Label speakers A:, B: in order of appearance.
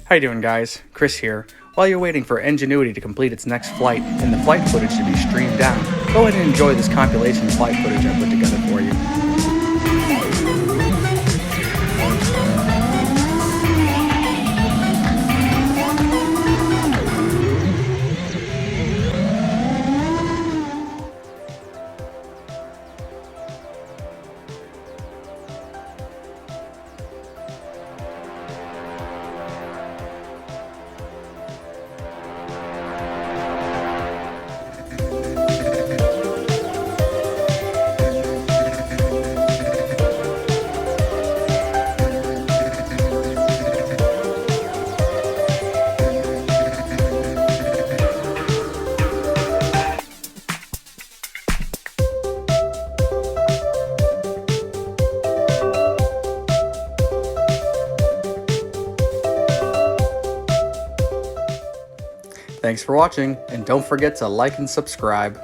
A: How you doing, guys? Chris here. While you're waiting for Ingenuity to complete its next flight and the flight footage to be streamed down, go ahead and enjoy this compilation flight footage I put together for you. Thanks for watching, and don't forget to like and subscribe.